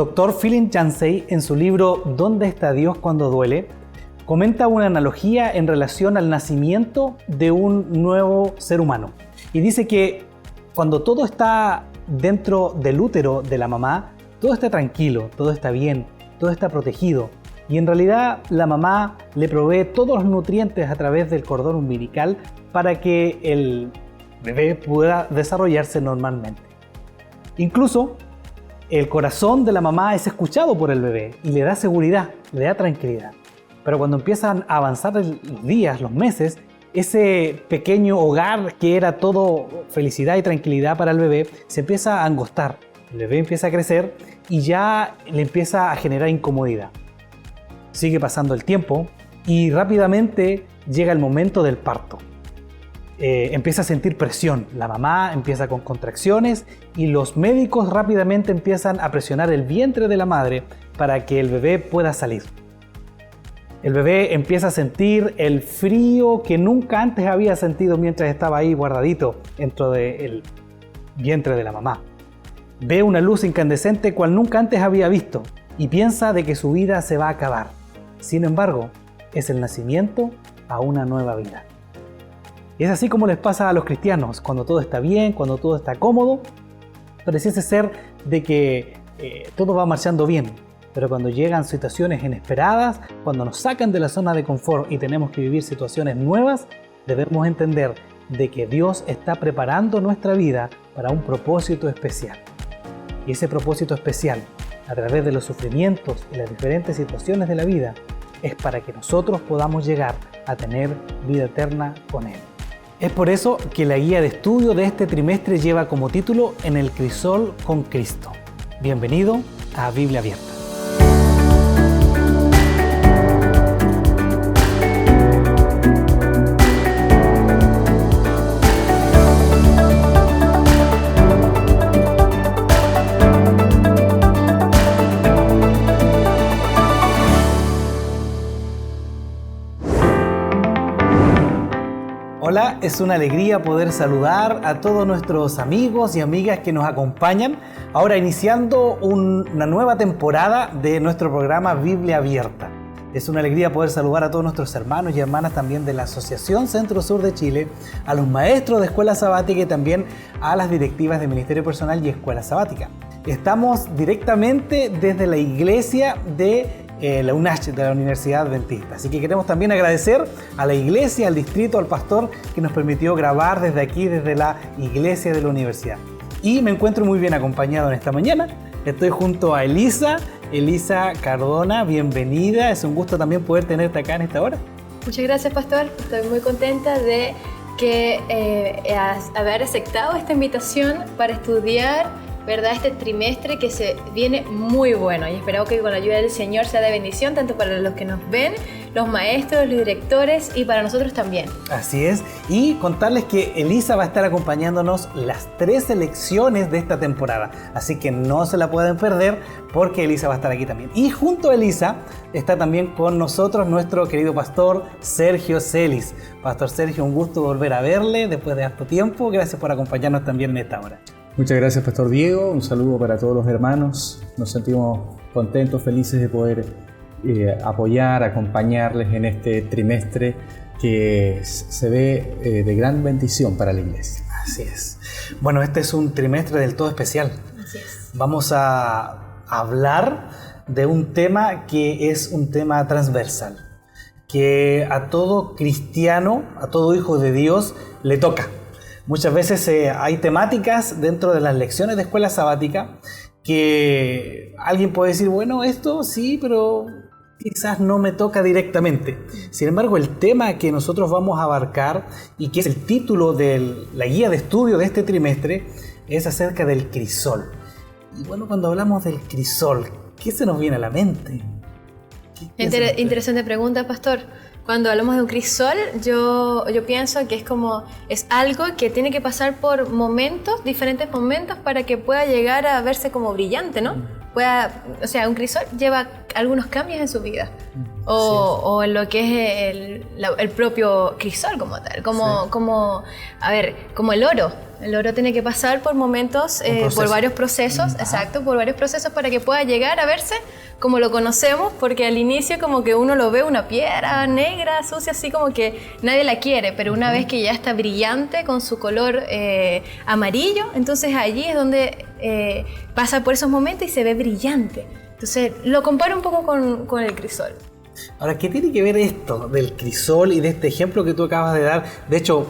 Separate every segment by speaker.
Speaker 1: Dr. Philip Yancey, en su libro ¿Dónde está Dios cuando duele?, comenta una analogía en relación al nacimiento de un nuevo ser humano. Y dice que cuando todo está dentro del útero de la mamá, todo está tranquilo, todo está bien, todo está protegido. Y en realidad la mamá le provee todos los nutrientes a través del cordón umbilical para que el bebé pueda desarrollarse normalmente. Incluso el corazón de la mamá es escuchado por el bebé y le da seguridad, le da tranquilidad. Pero cuando empiezan a avanzar los días, los meses, ese pequeño hogar que era todo felicidad y tranquilidad para el bebé se empieza a angostar. El bebé empieza a crecer y ya le empieza a generar incomodidad. Sigue pasando el tiempo y rápidamente llega el momento del parto. Empieza a sentir presión. La mamá empieza con contracciones y los médicos rápidamente empiezan a presionar el vientre de la madre para que el bebé pueda salir. El bebé empieza a sentir el frío que nunca antes había sentido mientras estaba ahí guardadito dentro del vientre de la mamá. Ve una luz incandescente cual nunca antes había visto y piensa de que su vida se va a acabar. Sin embargo, es el nacimiento a una nueva vida. Y es así como les pasa a los cristianos, cuando todo está bien, cuando todo está cómodo, pareciese ser de que todo va marchando bien. Pero cuando llegan situaciones inesperadas, cuando nos sacan de la zona de confort y tenemos que vivir situaciones nuevas, debemos entender de que Dios está preparando nuestra vida para un propósito especial. Y ese propósito especial, a través de los sufrimientos y las diferentes situaciones de la vida, es para que nosotros podamos llegar a tener vida eterna con Él. Es por eso que la guía de estudio de este trimestre lleva como título En el crisol con Cristo. Bienvenido a Biblia Abierta. Hola, es una alegría poder saludar a todos nuestros amigos y amigas que nos acompañan, ahora iniciando una nueva temporada de nuestro programa Biblia Abierta. Es una alegría poder saludar a todos nuestros hermanos y hermanas también de la Asociación Centro Sur de Chile, a los maestros de Escuela Sabática y también a las directivas de Ministerio Personal y Escuela Sabática. Estamos directamente desde la iglesia de la UNACH, de la Universidad Adventista. Así que queremos también agradecer a la iglesia, al distrito, al pastor que nos permitió grabar desde aquí, desde la iglesia de la universidad. Y me encuentro muy bien acompañado en esta mañana. Estoy junto a Elisa Cardona, bienvenida. Es un gusto también poder tenerte acá en esta hora.
Speaker 2: Muchas gracias, pastor. Estoy muy contenta de haber aceptado esta invitación para estudiar, ¿verdad?, este trimestre que se viene muy bueno, y espero que con la ayuda del Señor sea de bendición tanto para los que nos ven, los maestros, los directores y para nosotros también.
Speaker 1: Así es, y contarles que Elisa va a estar acompañándonos las 3 lecciones de esta temporada, así que no se la pueden perder porque Elisa va a estar aquí también. Y junto a Elisa está también con nosotros nuestro querido pastor Sergio Celis. Pastor Sergio, un gusto volver a verle después de harto tiempo. Gracias por acompañarnos también en esta hora.
Speaker 3: Muchas gracias, Pastor Diego. Un saludo para todos los hermanos. Nos sentimos contentos, felices de poder apoyar, acompañarles en este trimestre que se ve de gran bendición para la iglesia.
Speaker 1: Así es. Bueno, este es un trimestre del todo especial.
Speaker 2: Así es.
Speaker 1: Vamos a hablar de un tema que es un tema transversal, que a todo cristiano, a todo hijo de Dios le toca. Muchas veces hay temáticas dentro de las lecciones de escuela sabática que alguien puede decir, bueno, esto sí, pero quizás no me toca directamente. Sin embargo, el tema que nosotros vamos a abarcar y que es el título de la guía de estudio de este trimestre es acerca del crisol. Y bueno, cuando hablamos del crisol, ¿qué se nos viene a la mente?
Speaker 2: Interesante pregunta, pastor. Cuando hablamos de un crisol, yo pienso que es algo que tiene que pasar por diferentes momentos para que pueda llegar a verse como brillante, ¿no? Un crisol lleva algunos cambios en su vida. o en lo que es el propio crisol como tal, como el oro. El oro tiene que pasar por momentos, por varios procesos, exacto, por varios procesos para que pueda llegar a verse como lo conocemos, porque al inicio como que uno lo ve una piedra negra, sucia, así como que nadie la quiere, pero una vez que ya está brillante con su color amarillo, entonces allí es donde pasa por esos momentos y se ve brillante. Entonces lo comparo un poco con el crisol.
Speaker 1: Ahora, ¿qué tiene que ver esto del crisol y de este ejemplo que tú acabas de dar? De hecho,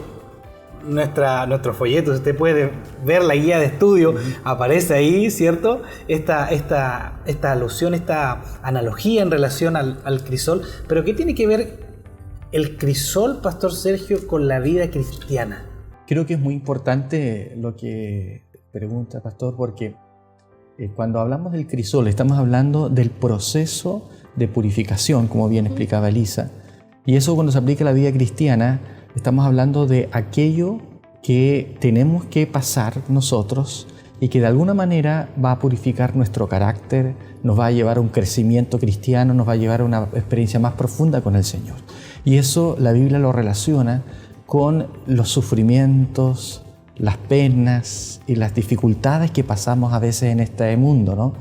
Speaker 1: nuestro folleto, si usted puede ver la guía de estudio, aparece ahí, ¿cierto? Esta alusión, esta analogía en relación al crisol. Pero ¿qué tiene que ver el crisol, Pastor Sergio, con la vida cristiana?
Speaker 3: Creo que es muy importante lo que pregunta, Pastor, porque cuando hablamos del crisol estamos hablando del proceso de purificación, como bien explicaba Elisa. Y eso, cuando se aplica a la vida cristiana, estamos hablando de aquello que tenemos que pasar nosotros y que de alguna manera va a purificar nuestro carácter, nos va a llevar a un crecimiento cristiano, nos va a llevar a una experiencia más profunda con el Señor. Y eso la Biblia lo relaciona con los sufrimientos, las penas y las dificultades que pasamos a veces en este mundo, ¿no?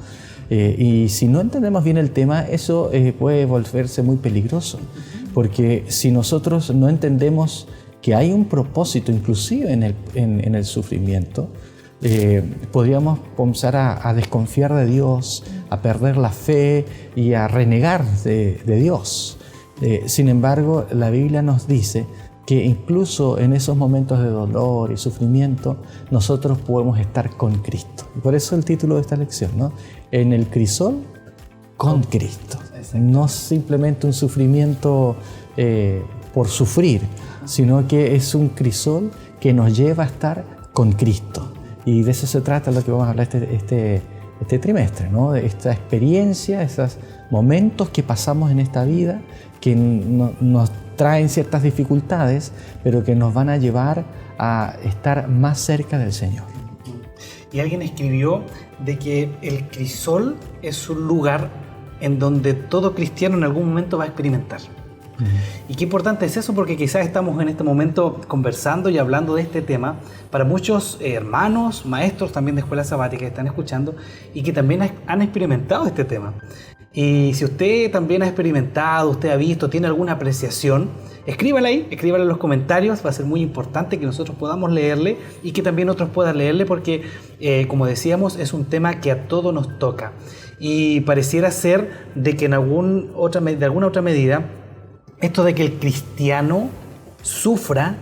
Speaker 3: Y si no entendemos bien el tema, eso puede volverse muy peligroso, porque si nosotros no entendemos que hay un propósito inclusive en el sufrimiento, podríamos comenzar a desconfiar de Dios, a perder la fe y a renegar de Dios. Sin embargo, la Biblia nos dice que incluso en esos momentos de dolor y sufrimiento, nosotros podemos estar con Cristo. Y por eso el título de esta lección, ¿no? En el crisol, con Cristo. No simplemente un sufrimiento por sufrir, sino que es un crisol que nos lleva a estar con Cristo. Y de eso se trata lo que vamos a hablar este trimestre, ¿no? De esta experiencia, esos momentos que pasamos en esta vida que nos traen ciertas dificultades, pero que nos van a llevar a estar más cerca del Señor.
Speaker 1: Y alguien escribió de que el crisol es un lugar en donde todo cristiano en algún momento va a experimentar. Y qué importante es eso, porque quizás estamos en este momento conversando y hablando de este tema para muchos hermanos, maestros también de escuela sabática que están escuchando y que también han experimentado este tema. Y si usted también ha experimentado, usted ha visto, tiene alguna apreciación, escríbala ahí, escríbala en los comentarios. Va a ser muy importante que nosotros podamos leerle y que también otros puedan leerle, porque como decíamos, es un tema que a todos nos toca. Y pareciera ser de que de alguna otra medida, esto de que el cristiano sufra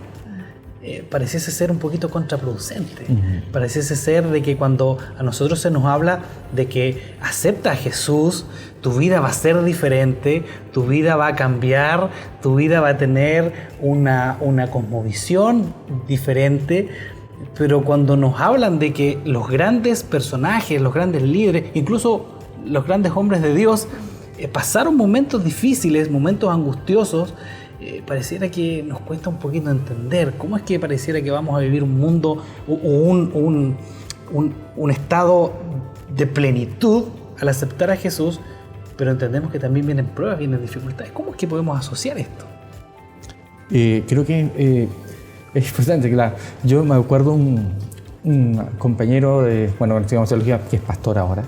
Speaker 1: pareciese ser un poquito contraproducente. Pareciese ser de que cuando a nosotros se nos habla de que acepta a Jesús, tu vida va a ser diferente, tu vida va a cambiar, tu vida va a tener una cosmovisión diferente. Pero cuando nos hablan de que los grandes personajes, los grandes líderes, incluso los grandes hombres de Dios, pasaron momentos difíciles, momentos angustiosos, pareciera que nos cuesta un poquito entender cómo es que pareciera que vamos a vivir un mundo, un estado de plenitud al aceptar a Jesús, pero entendemos que también vienen pruebas, vienen dificultades. ¿Cómo es que podemos asociar esto?
Speaker 3: Creo que es importante, claro. Yo me acuerdo un compañero cuando estudiamos teología, que es pastor ahora,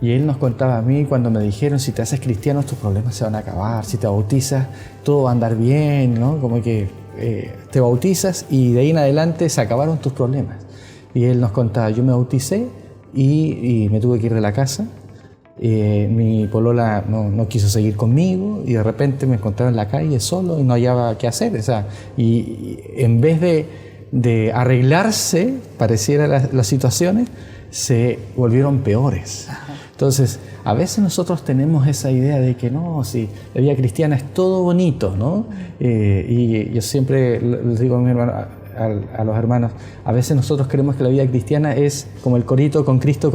Speaker 3: y él nos contaba a mí cuando me dijeron: si te haces cristiano tus problemas se van a acabar, si te bautizas todo va a andar bien, ¿no? Como que te bautizas y de ahí en adelante se acabaron tus problemas. Y él nos contaba: yo me bauticé y me tuve que ir de la casa, mi polola no quiso seguir conmigo y de repente me encontraba en la calle solo y no hallaba qué hacer. O sea, y en vez de arreglarse, pareciera las situaciones, se volvieron peores. Entonces, a veces nosotros tenemos esa idea de que no, si la vida cristiana es todo bonito, ¿no? Y yo siempre les digo a mi hermano, a los hermanos, a veces nosotros creemos que la vida cristiana es como el corito con Cristo,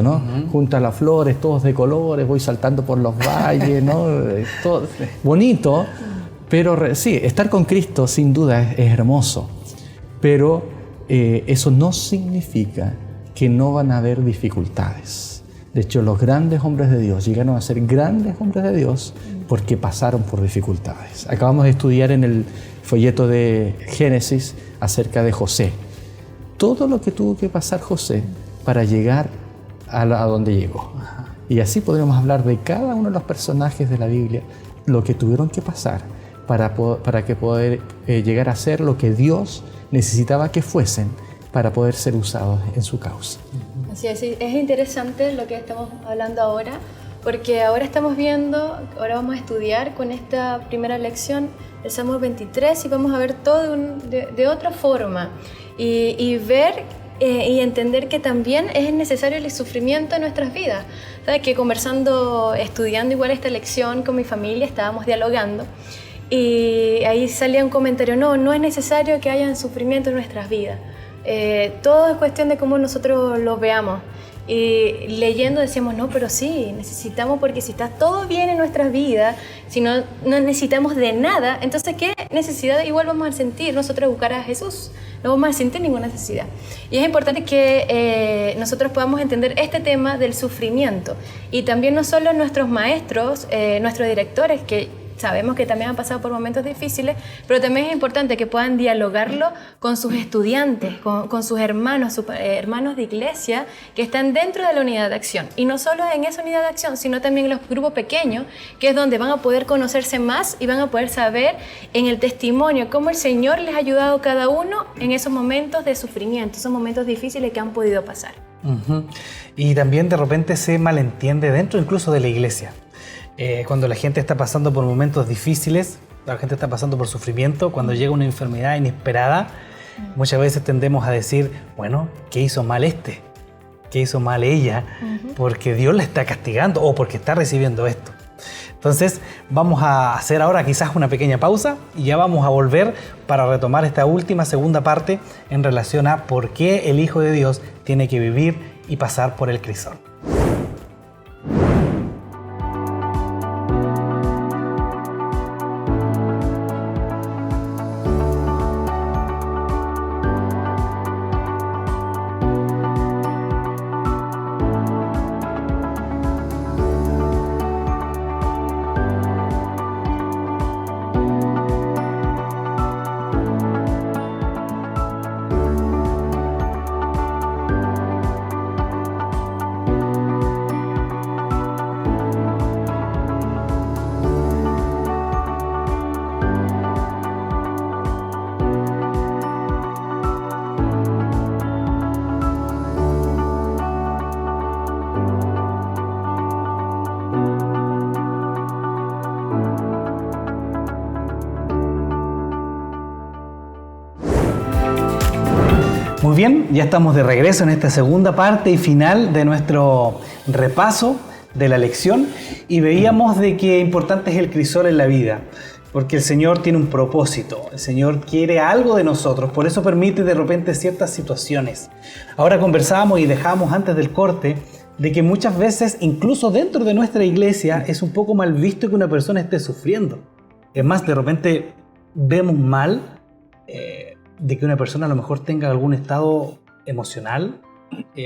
Speaker 3: ¿no? Junto a las flores, todos de colores, voy saltando por los valles, ¿no? Todo bonito, pero sí, estar con Cristo sin duda es hermoso, pero eso no significa que no van a haber dificultades. De hecho, los grandes hombres de Dios llegaron a ser grandes hombres de Dios porque pasaron por dificultades. Acabamos de estudiar en el folleto de Génesis acerca de José. Todo lo que tuvo que pasar José para llegar a donde llegó. Y así podríamos hablar de cada uno de los personajes de la Biblia, lo que tuvieron que pasar para poder llegar a ser lo que Dios necesitaba que fuesen para poder ser usados en su causa.
Speaker 2: Así es interesante lo que estamos hablando ahora, porque ahora ahora vamos a estudiar con esta primera lección el Salmo 23 y vamos a ver todo de otra forma y ver y entender que también es necesario el sufrimiento en nuestras vidas. ¿Sabes? Que estudiando igual esta lección con mi familia, estábamos dialogando y ahí salía un comentario, no es necesario que haya sufrimiento en nuestras vidas. Todo es cuestión de cómo nosotros lo veamos. Y leyendo decíamos, no, pero sí, necesitamos, porque si está todo bien en nuestras vidas, si no necesitamos de nada, entonces ¿qué necesidad igual vamos a sentir nosotros buscar a Jesús? No vamos a sentir ninguna necesidad. Y es importante que nosotros podamos entender este tema del sufrimiento. Y también no solo nuestros maestros, nuestros directores, que sabemos que también han pasado por momentos difíciles, pero también es importante que puedan dialogarlo con sus estudiantes, con sus hermanos de iglesia que están dentro de la unidad de acción. Y no solo en esa unidad de acción, sino también en los grupos pequeños, que es donde van a poder conocerse más y van a poder saber en el testimonio cómo el Señor les ha ayudado a cada uno en esos momentos de sufrimiento, esos momentos difíciles que han podido pasar.
Speaker 1: Y también de repente se malentiende dentro incluso de la iglesia. Cuando la gente está pasando por momentos difíciles, la gente está pasando por sufrimiento, cuando llega una enfermedad inesperada, muchas veces tendemos a decir, bueno, ¿qué hizo mal este? ¿Qué hizo mal ella? Porque Dios la está castigando o porque está recibiendo esto. Entonces vamos a hacer ahora quizás una pequeña pausa y ya vamos a volver para retomar esta segunda parte en relación a por qué el Hijo de Dios tiene que vivir y pasar por el crisol. Muy bien, ya estamos de regreso en esta segunda parte y final de nuestro repaso de la lección y veíamos de qué importante es el crisol en la vida, porque el Señor tiene un propósito, el Señor quiere algo de nosotros, por eso permite de repente ciertas situaciones. Ahora conversábamos y dejábamos antes del corte de que muchas veces, incluso dentro de nuestra iglesia, es un poco mal visto que una persona esté sufriendo. Es más, de repente vemos mal de que una persona a lo mejor tenga algún estado emocional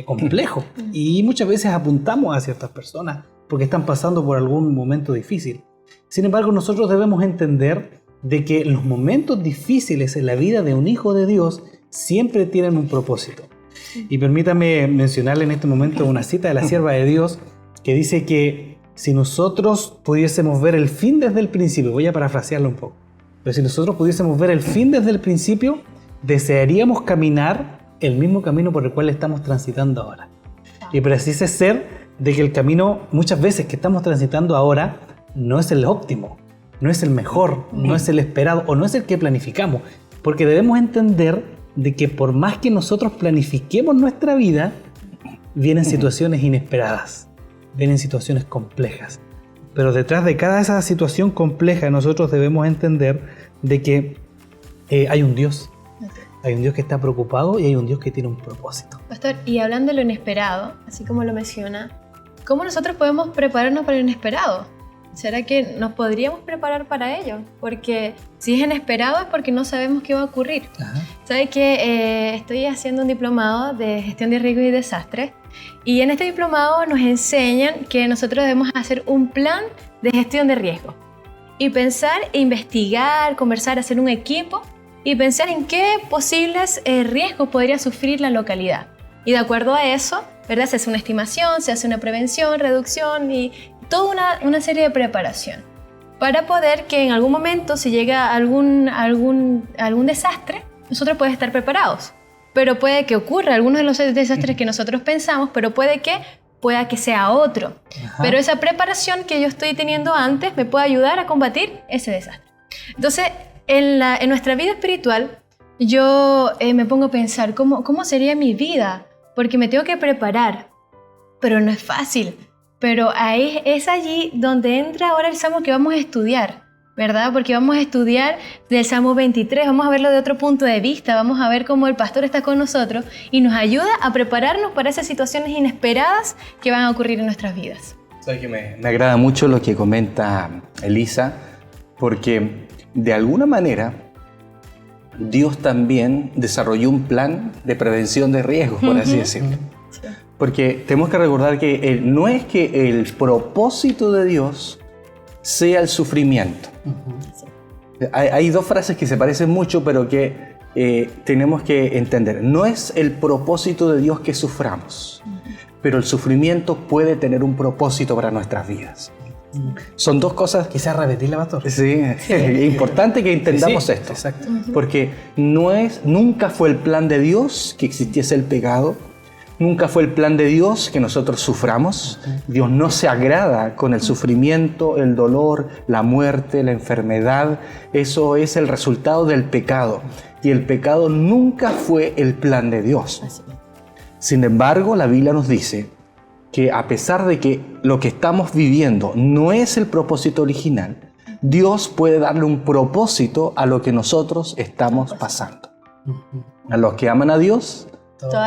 Speaker 1: complejo. Y muchas veces apuntamos a ciertas personas porque están pasando por algún momento difícil. Sin embargo, nosotros debemos entender de que los momentos difíciles en la vida de un hijo de Dios siempre tienen un propósito. Y permítame mencionarle en este momento una cita de la sierva de Dios que dice que si nosotros pudiésemos ver el fin desde el principio, voy a parafrasearlo un poco, pero si nosotros pudiésemos ver el fin desde el principio, desearíamos caminar el mismo camino por el cual estamos transitando ahora. Y precisa ser de que el camino muchas veces que estamos transitando ahora no es el óptimo, no es el mejor, no es el esperado o no es el que planificamos, porque debemos entender de que por más que nosotros planifiquemos nuestra vida, vienen situaciones inesperadas, vienen situaciones complejas. Pero detrás de cada esa situación compleja nosotros debemos entender de que hay un Dios. Hay un Dios que está preocupado y hay un Dios que tiene un propósito.
Speaker 2: Pastor, y hablando de lo inesperado, así como lo menciona, ¿cómo nosotros podemos prepararnos para lo inesperado? ¿Será que nos podríamos preparar para ello? Porque si es inesperado es porque no sabemos qué va a ocurrir. ¿Sabes que estoy haciendo un diplomado de gestión de riesgos y desastres? Y en este diplomado nos enseñan que nosotros debemos hacer un plan de gestión de riesgo. y pensar e investigar, conversar, hacer un equipo y pensar en qué posibles riesgos podría sufrir la localidad. Y de acuerdo a eso, ¿verdad? Se hace una estimación, se hace una prevención, reducción y toda una serie de preparación para poder que en algún momento, si llega algún desastre, nosotros podemos estar preparados. Pero puede que ocurra algunos de los desastres que nosotros pensamos, pero pueda que sea otro. Ajá. Pero esa preparación que yo estoy teniendo antes me puede ayudar a combatir ese desastre. Entonces, en nuestra vida espiritual, yo me pongo a pensar cómo sería mi vida, porque me tengo que preparar, pero no es fácil. Pero ahí es allí donde entra ahora el Salmo que vamos a estudiar, ¿verdad? Porque vamos a estudiar del Salmo 23, vamos a verlo de otro punto de vista, vamos a ver cómo el pastor está con nosotros y nos ayuda a prepararnos para esas situaciones inesperadas que van a ocurrir en nuestras vidas.
Speaker 3: Sabes que me agrada mucho lo que comenta Elisa, porque de alguna manera Dios también desarrolló un plan de prevención de riesgos, por así decirlo. Sí. Porque tenemos que recordar que no es que el propósito de Dios sea el sufrimiento. Sí. Hay dos frases que se parecen mucho, pero que tenemos que entender. No es el propósito de Dios que suframos, pero el sufrimiento puede tener un propósito para nuestras vidas. Son dos cosas.
Speaker 1: Quizás repetirla, pastor.
Speaker 3: Sí, es importante que entendamos esto.
Speaker 1: Exacto.
Speaker 3: Porque nunca fue el plan de Dios que existiese el pecado. Nunca fue el plan de Dios que nosotros suframos. Dios no se agrada con el sufrimiento, el dolor, la muerte, la enfermedad. Eso es el resultado del pecado. Y el pecado nunca fue el plan de Dios. Sin embargo, la Biblia nos dice que a pesar de que lo que estamos viviendo no es el propósito original, Dios puede darle un propósito a lo que nosotros estamos pasando. A los que aman a Dios,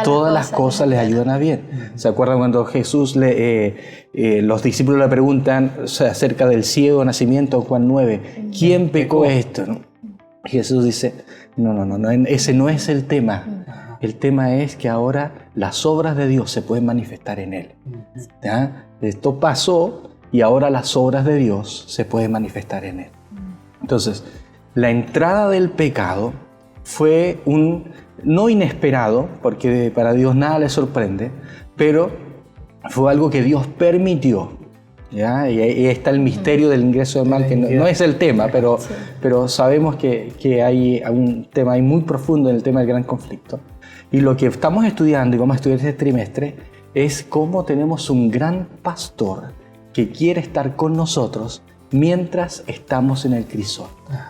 Speaker 3: todas las cosas les ayudan a bien. ¿Se acuerdan cuando Jesús los discípulos le preguntan acerca del ciego nacimiento en Juan 9? ¿Quién pecó esto? ¿No? Jesús dice, no, ese no es el tema. El tema es que ahora las obras de Dios se pueden manifestar en Él. ¿Ya? Esto pasó y ahora las obras de Dios se pueden manifestar en Él. Entonces, la entrada del pecado fue no inesperado, porque para Dios nada le sorprende, pero fue algo que Dios permitió. ¿Ya? Y ahí está el misterio del ingreso del mal, que no es el tema, pero sabemos que hay un tema ahí muy profundo en el tema del gran conflicto. Y lo que estamos estudiando y vamos a estudiar este trimestre es cómo tenemos un gran pastor que quiere estar con nosotros mientras estamos en el crisol,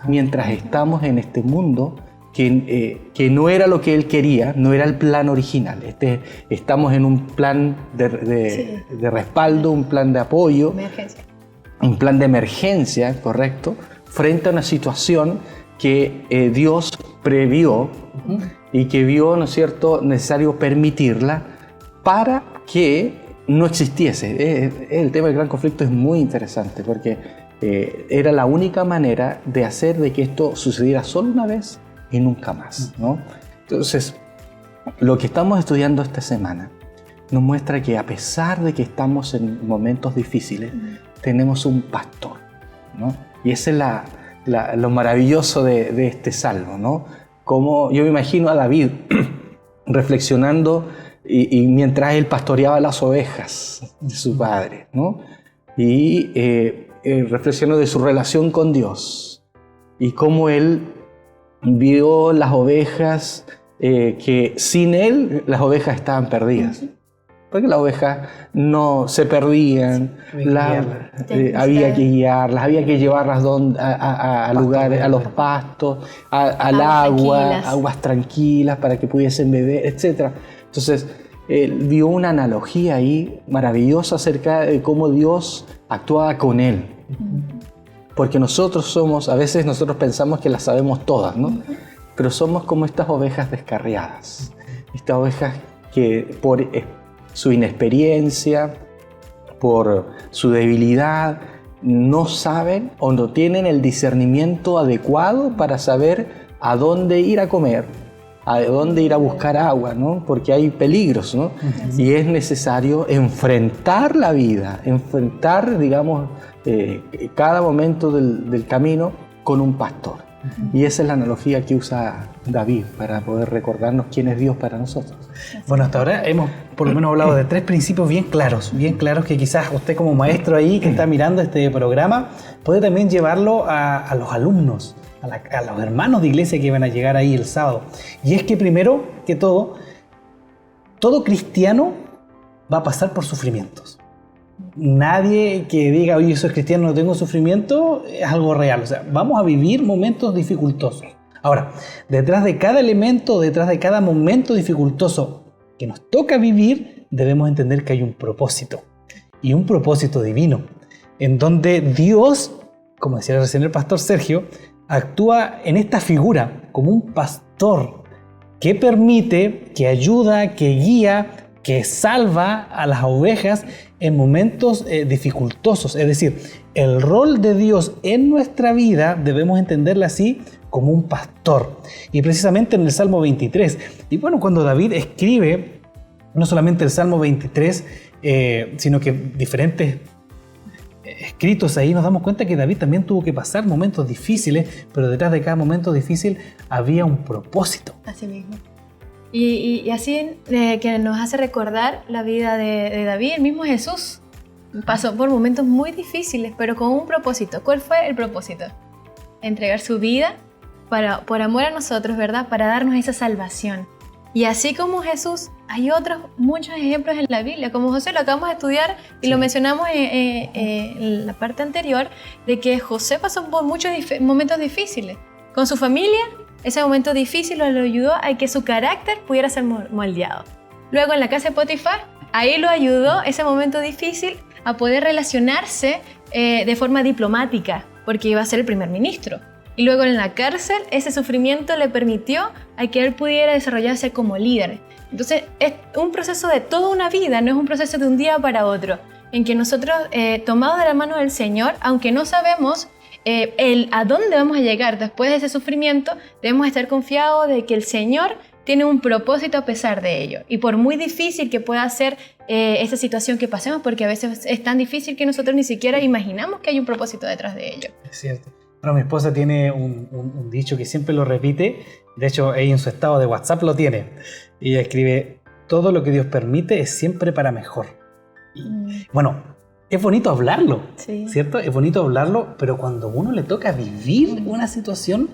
Speaker 3: mientras estamos en este mundo que no era lo que Él quería, no era el plan original. Estamos en un plan de respaldo, un plan de apoyo, un plan de emergencia, correcto, frente a una situación que Dios previó y que vio, ¿no es cierto?, necesario permitirla para que no existiese. El tema del gran conflicto es muy interesante porque era la única manera de hacer de que esto sucediera solo una vez y nunca más, ¿no? Entonces, lo que estamos estudiando esta semana nos muestra que a pesar de que estamos en momentos difíciles, tenemos un pastor, ¿no? Y ese es lo maravilloso de este salmo, ¿no? Como yo me imagino a David reflexionando y mientras él pastoreaba las ovejas de su padre, ¿no? Y reflexionando de su relación con Dios y cómo él vio las ovejas que sin él las ovejas estaban perdidas. Porque las ovejas no se perdían, había que guiarlas, había que llevarlas a lugares, a los pastos, al agua, aguas tranquilas para que pudiesen beber, etc. Entonces, él vio una analogía ahí maravillosa acerca de cómo Dios actuaba con él. Porque a veces nosotros pensamos que las sabemos todas, ¿no? Pero somos como estas ovejas descarriadas, estas ovejas que por su inexperiencia, por su debilidad, no saben o no tienen el discernimiento adecuado para saber a dónde ir a comer, a dónde ir a buscar agua, ¿no? Porque hay peligros, ¿no? Y es necesario enfrentar la vida, enfrentar, digamos, cada momento del camino con un pastor. Y esa es la analogía que usa David para poder recordarnos quién es Dios para nosotros.
Speaker 1: Bueno, hasta ahora hemos por lo menos hablado de 3 principios bien claros que quizás usted como maestro ahí que está mirando este programa puede también llevarlo a los alumnos, a los hermanos de iglesia que van a llegar ahí el sábado. Y es que primero que todo cristiano va a pasar por sufrimientos. Nadie que diga, oye, soy cristiano, no tengo sufrimiento, es algo real. O sea, vamos a vivir momentos dificultosos. Ahora, detrás de cada elemento, detrás de cada momento dificultoso que nos toca vivir, debemos entender que hay un propósito. Y un propósito divino. En donde Dios, como decía recién el pastor Sergio, actúa en esta figura como un pastor que permite, que ayuda, que guía, que salva a las ovejas en momentos dificultosos. Es decir, el rol de Dios en nuestra vida debemos entenderla así, como un pastor. Y precisamente en el Salmo 23. Y bueno, cuando David escribe no solamente el Salmo 23, sino que diferentes escritos ahí, nos damos cuenta que David también tuvo que pasar momentos difíciles, pero detrás de cada momento difícil había un propósito.
Speaker 2: Así mismo. Y así que nos hace recordar la vida de David, el mismo Jesús. Pasó por momentos muy difíciles, pero con un propósito. ¿Cuál fue el propósito? Entregar su vida por amor a nosotros, ¿verdad? Para darnos esa salvación. Y así como Jesús, hay otros muchos ejemplos en la Biblia. Como José, lo acabamos de estudiar y lo mencionamos en la parte anterior, de que José pasó por muchos momentos difíciles. Con su familia, ese momento difícil lo ayudó a que su carácter pudiera ser moldeado. Luego en la casa de Potifar, ahí lo ayudó ese momento difícil a poder relacionarse de forma diplomática, porque iba a ser el primer ministro. Y luego en la cárcel, ese sufrimiento le permitió a que él pudiera desarrollarse como líder. Entonces, es un proceso de toda una vida, no es un proceso de un día para otro, en que nosotros, tomados de la mano del Señor, aunque no sabemos a dónde vamos a llegar después de ese sufrimiento, debemos estar confiados de que el Señor tiene un propósito a pesar de ello. Y por muy difícil que pueda ser esta situación que pasemos, porque a veces es tan difícil que nosotros ni siquiera imaginamos que hay un propósito detrás de ello.
Speaker 1: Es cierto. Bueno, mi esposa tiene un dicho que siempre lo repite. De hecho, ella en su estado de WhatsApp lo tiene. Ella escribe, todo lo que Dios permite es siempre para mejor. Y, bueno, es bonito hablarlo, sí, ¿cierto? Es bonito hablarlo, pero cuando a uno le toca vivir una situación,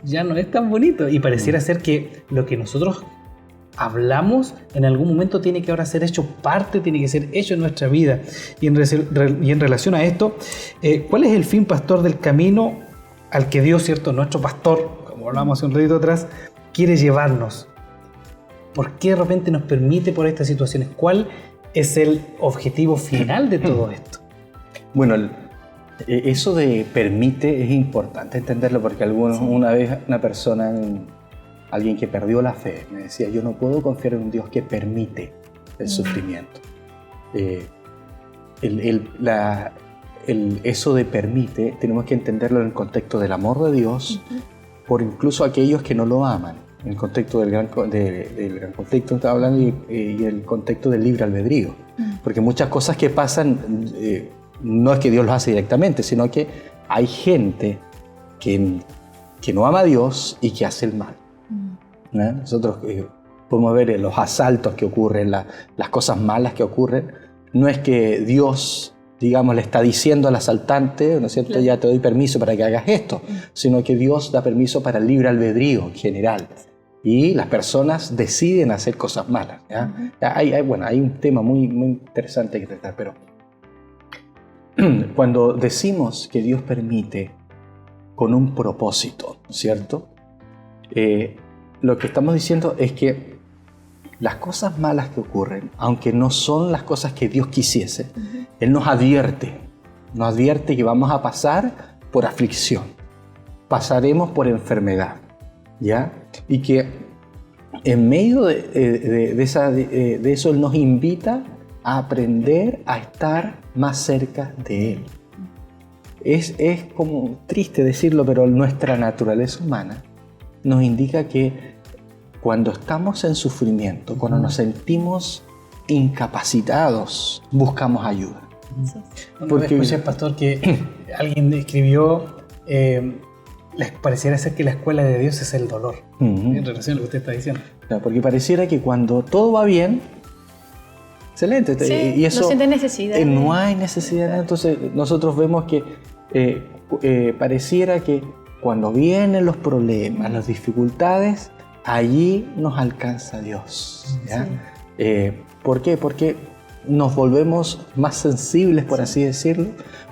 Speaker 1: ya no es tan bonito. Y pareciera ser que lo que nosotros hablamos en algún momento tiene que ahora ser hecho parte, tiene que ser hecho en nuestra vida. Y en relación a esto, ¿cuál es el fin, pastor, del camino al que Dios, ¿cierto? Nuestro pastor, como hablábamos hace un ratito atrás, quiere llevarnos? ¿Por qué de repente nos permite por estas situaciones? ¿Cuál es el objetivo final de todo esto?
Speaker 3: Bueno, eso de permite es importante entenderlo, porque una vez una persona, alguien que perdió la fe, me decía, yo no puedo confiar en un Dios que permite el sufrimiento. Eso de permite, tenemos que entenderlo en el contexto del amor de Dios, por incluso aquellos que no lo aman, en el contexto del gran conflicto que estaba hablando, y el contexto del libre albedrío. Porque muchas cosas que pasan, no es que Dios los hace directamente, sino que hay gente que no ama a Dios y que hace el mal. ¿No? Nosotros podemos ver los asaltos que ocurren, las cosas malas que ocurren. No es que Dios, digamos, le está diciendo al asaltante, ¿no es cierto? Claro. Ya te doy permiso para que hagas esto, sino que Dios da permiso para el libre albedrío en general. Y las personas deciden hacer cosas malas, ¿ya? Hay un tema muy, muy interesante que tratar, pero cuando decimos que Dios permite con un propósito, ¿cierto? Lo que estamos diciendo es que las cosas malas que ocurren, aunque no son las cosas que Dios quisiese, Él nos advierte que vamos a pasar por aflicción, pasaremos por enfermedad, ¿ya? Y que en medio de eso Él nos invita a aprender a estar más cerca de Él. Es como triste decirlo, pero nuestra naturaleza humana nos indica que cuando estamos en sufrimiento, cuando nos sentimos incapacitados, buscamos ayuda.
Speaker 2: Sí.
Speaker 1: Porque escuché, pastor, que alguien escribió, pareciera ser que la escuela de Dios es el dolor, en relación a lo que usted está diciendo.
Speaker 3: Claro, porque pareciera que cuando todo va bien, excelente,
Speaker 2: sí,
Speaker 3: y eso
Speaker 2: no siente necesidad.
Speaker 3: No hay necesidad, entonces nosotros vemos que pareciera que cuando vienen los problemas, las dificultades, allí nos alcanza Dios, ¿ya? Sí. ¿Por qué? Porque nos volvemos más sensibles, por así decirlo,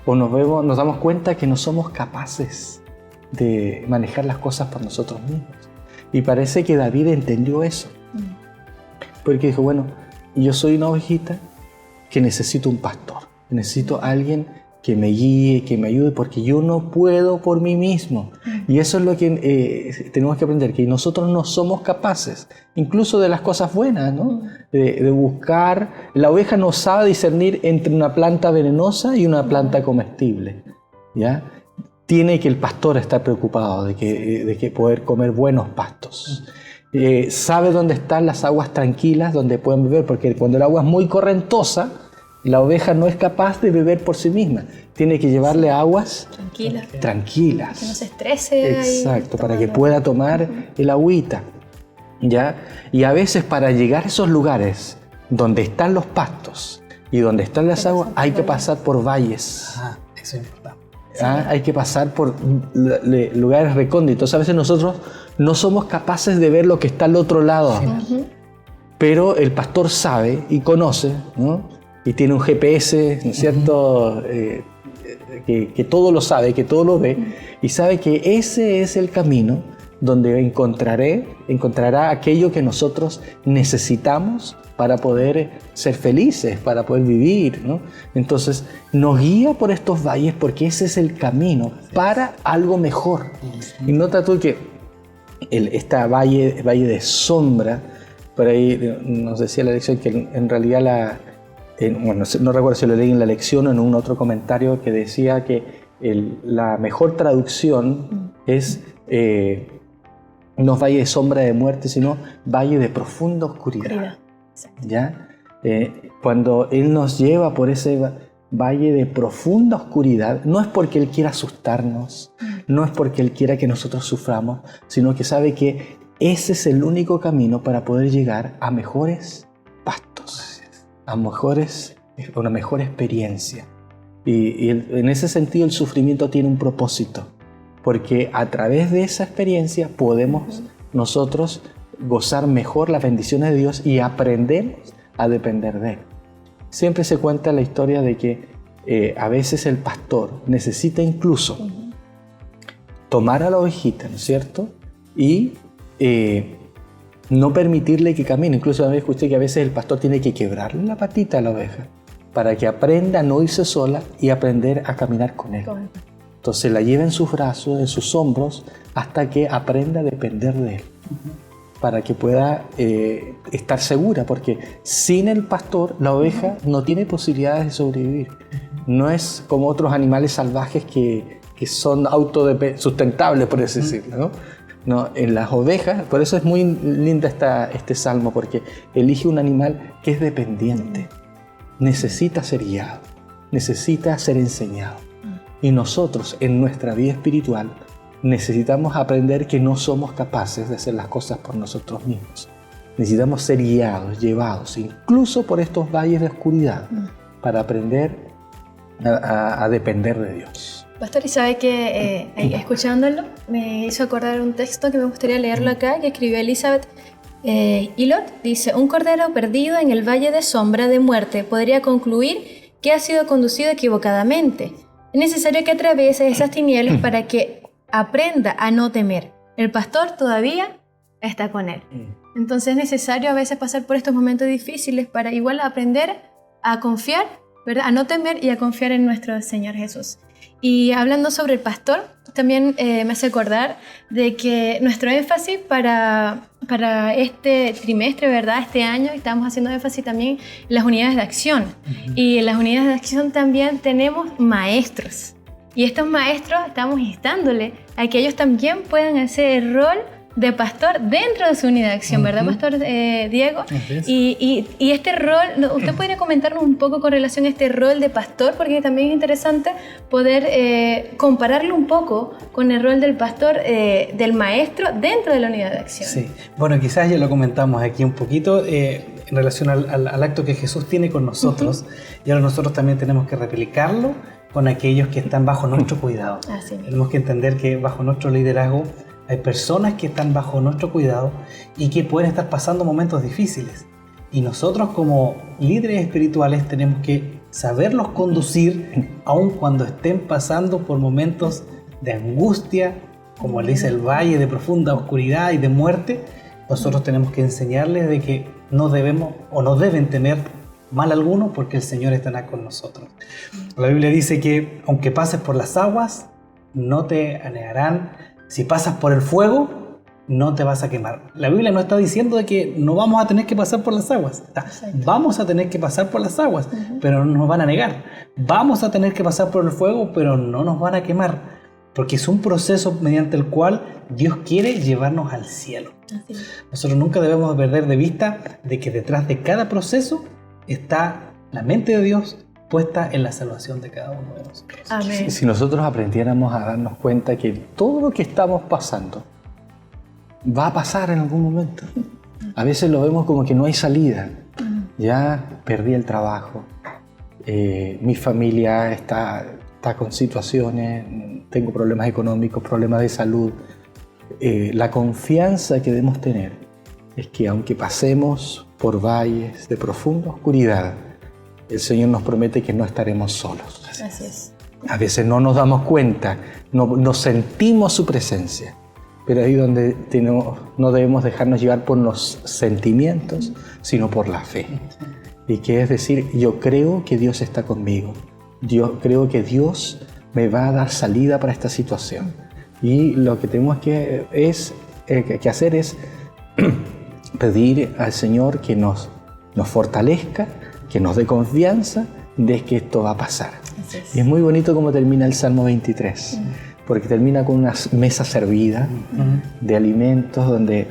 Speaker 3: o nos damos cuenta que no somos capaces de manejar las cosas por nosotros mismos. Y parece que David entendió eso, porque dijo, bueno, yo soy una ovejita que necesito un pastor, necesito a alguien que me guíe, que me ayude, porque yo no puedo por mí mismo. Y eso es lo que tenemos que aprender, que nosotros no somos capaces, incluso de las cosas buenas, ¿no? De buscar. La oveja no sabe discernir entre una planta venenosa y una planta comestible, ¿ya? Tiene que el pastor estar preocupado de que poder comer buenos pastos. Sabe dónde están las aguas tranquilas, donde pueden beber, porque cuando el agua es muy correntosa, la oveja no es capaz de beber por sí misma. Tiene que llevarle aguas tranquilas.
Speaker 2: Que no se estrese.
Speaker 3: Exacto, para que pueda tomar el agüita, ¿ya? Y a veces para llegar a esos lugares donde están los pastos y donde están las aguas, hay que pasar por valles.
Speaker 1: Eso es importante.
Speaker 3: Hay que pasar por lugares recónditos. A veces nosotros no somos capaces de ver lo que está al otro lado. Pero el pastor sabe y conoce, ¿no? Y tiene un GPS, ¿no es cierto? Que todo lo sabe, que todo lo ve, y sabe que ese es el camino donde encontrará aquello que nosotros necesitamos para poder ser felices, para poder vivir, ¿no? Entonces nos guía por estos valles porque ese es el camino para algo mejor. Y nota tú que esta valle de sombra, por ahí nos decía la lección que en realidad no recuerdo si lo leí en la lección o en un otro comentario que decía que la mejor traducción es no valle de sombra de muerte, sino valle de profunda oscuridad. ¿Ya? Cuando Él nos lleva por ese valle de profunda oscuridad, no es porque Él quiera asustarnos, no es porque Él quiera que nosotros suframos, sino que sabe que ese es el único camino para poder llegar a mejores pastos, a una mejor experiencia. Y en ese sentido el sufrimiento tiene un propósito, porque a través de esa experiencia podemos nosotros gozar mejor las bendiciones de Dios y aprendemos a depender de Él. Siempre se cuenta la historia de que a veces el pastor necesita incluso tomar a la ovejita, ¿no es cierto? Y no permitirle que camine. Incluso una vez escuché que a veces el pastor tiene que quebrarle la patita a la oveja para que aprenda a no irse sola y aprender a caminar con Él. Entonces la lleva en sus brazos, en sus hombros, hasta que aprenda a depender de Él, para que pueda estar segura, porque sin el pastor la oveja no tiene posibilidades de sobrevivir. No es como otros animales salvajes que son autosustentables, por así decirlo, ¿no? No, en las ovejas, por eso es muy linda este salmo, porque elige un animal que es dependiente, necesita ser guiado, necesita ser enseñado. Y nosotros en nuestra vida espiritual necesitamos aprender que no somos capaces de hacer las cosas por nosotros mismos. Necesitamos ser guiados, llevados, incluso por estos valles de oscuridad, para aprender a depender de Dios.
Speaker 2: Pastor, y sabe que escuchándolo me hizo acordar un texto que me gustaría leerlo acá, que escribió Elizabeth Elliot. Dice: un cordero perdido en el valle de sombra de muerte podría concluir que ha sido conducido equivocadamente. Es necesario que atraviese esas tinieblas para que aprenda a no temer. El pastor todavía está con él. Entonces es necesario a veces pasar por estos momentos difíciles para igual aprender a confiar, ¿verdad? A no temer y a confiar en nuestro Señor Jesús. Y hablando sobre el pastor, también me hace acordar de que nuestro énfasis para este trimestre, ¿verdad? Este año, estamos haciendo énfasis también en las unidades de acción. Y en las unidades de acción también tenemos maestros. Y estos maestros estamos instándole a que ellos también puedan hacer el rol de pastor dentro de su unidad de acción, ¿verdad, Pastor Diego? Y este rol, ¿usted podría comentarnos un poco con relación a este rol de pastor? Porque también es interesante poder compararlo un poco con el rol del pastor, del maestro dentro de la unidad de acción.
Speaker 1: Sí, bueno, quizás ya lo comentamos aquí un poquito en relación al acto que Jesús tiene con nosotros, y ahora nosotros también tenemos que replicarlo con aquellos que están bajo nuestro cuidado. Tenemos que entender que bajo nuestro liderazgo hay personas que están bajo nuestro cuidado y que pueden estar pasando momentos difíciles. Y nosotros como líderes espirituales tenemos que saberlos conducir aun cuando estén pasando por momentos de angustia, como le dice el valle de profunda oscuridad y de muerte. Nosotros tenemos que enseñarles de que no debemos o no deben temer mal alguno porque el Señor estará con nosotros. La Biblia dice que aunque pases por las aguas, no te anegarán. Si pasas por el fuego, no te vas a quemar. La Biblia no está diciendo de que no vamos a tener que pasar por las aguas. Vamos a tener que pasar por las aguas, pero no nos van a negar. Vamos a tener que pasar por el fuego, pero no nos van a quemar. Porque es un proceso mediante el cual Dios quiere llevarnos al cielo. Nosotros nunca debemos perder de vista de que detrás de cada proceso está la mente de Dios puesta en la salvación de cada uno de nosotros.
Speaker 2: Amén.
Speaker 3: Si nosotros aprendiéramos a darnos cuenta que todo lo que estamos pasando va a pasar en algún momento. A veces lo vemos como que no hay salida. Ya perdí el trabajo, mi familia está con situaciones, tengo problemas económicos, problemas de salud. La confianza que debemos tener es que aunque pasemos por valles de profunda oscuridad, el Señor nos promete que no estaremos solos.
Speaker 2: Así es.
Speaker 3: A veces no nos damos cuenta, no sentimos su presencia, pero ahí donde no debemos dejarnos llevar por los sentimientos, sino por la fe. Y que es decir, yo creo que Dios está conmigo, yo creo que Dios me va a dar salida para esta situación. Y lo que tenemos que hacer es pedir al Señor que nos fortalezca, que nos dé confianza de que esto va a pasar. Y es muy bonito como termina el Salmo 23, porque termina con una mesa servida de alimentos donde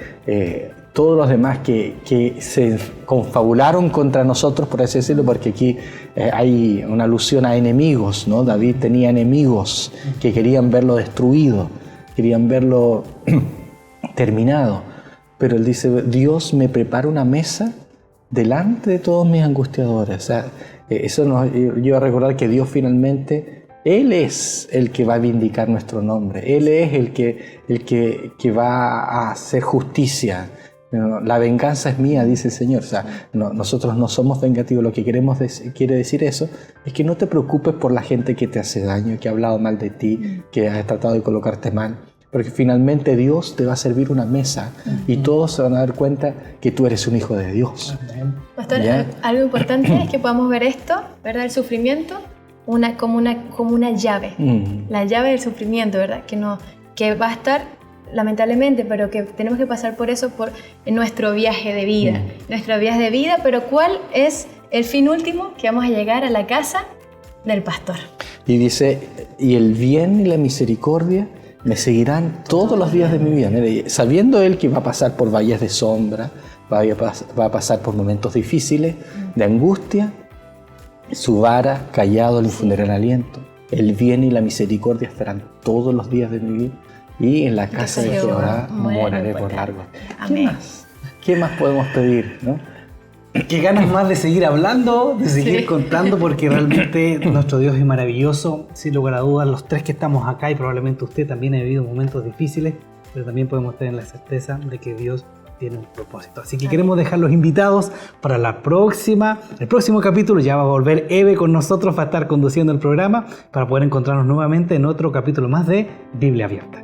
Speaker 3: todos los demás que se confabularon contra nosotros, por así decirlo, porque aquí hay una alusión a enemigos, ¿no? David tenía enemigos que querían verlo destruido, querían verlo terminado, pero él dice, Dios me prepara una mesa delante de todos mis angustiadores. O sea, eso nos lleva a recordar que Dios finalmente, Él es el que va a vindicar nuestro nombre. Él es el que va a hacer justicia. La venganza es mía, dice el Señor. O sea, nosotros no somos vengativos. Lo que quiere decir eso es que no te preocupes por la gente que te hace daño, que ha hablado mal de ti, que ha tratado de colocarte mal. Porque finalmente Dios te va a servir una mesa y todos se van a dar cuenta que tú eres un hijo de Dios.
Speaker 2: Pastor, algo importante es que podamos ver esto, ¿verdad? El sufrimiento como una llave. La llave del sufrimiento, ¿verdad? Que va a estar lamentablemente, pero que tenemos que pasar por eso en nuestro viaje de vida. Nuestro viaje de vida, pero ¿cuál es el fin último? Que vamos a llegar a la casa del pastor. Y
Speaker 3: dice, y el bien y la misericordia me seguirán todos los días de mi vida. Mire, sabiendo él que va a pasar por valles de sombra, va a pasar por momentos difíciles, de angustia, su vara, callado, le infundirá el aliento. El bien y la misericordia estarán todos los días de mi vida y en la casa de Jehová moraré por largo.
Speaker 2: Amén.
Speaker 3: ¿Qué más podemos pedir, no?
Speaker 1: Qué ganas más de seguir hablando, de seguir contando, porque realmente nuestro Dios es maravilloso. Sin lugar a dudas, los tres que estamos acá, y probablemente usted también ha vivido momentos difíciles, pero también podemos tener la certeza de que Dios tiene un propósito. Así que queremos dejarlos invitados para el próximo capítulo. Ya va a volver Eve con nosotros, va a estar conduciendo el programa para poder encontrarnos nuevamente en otro capítulo más de Biblia Abierta.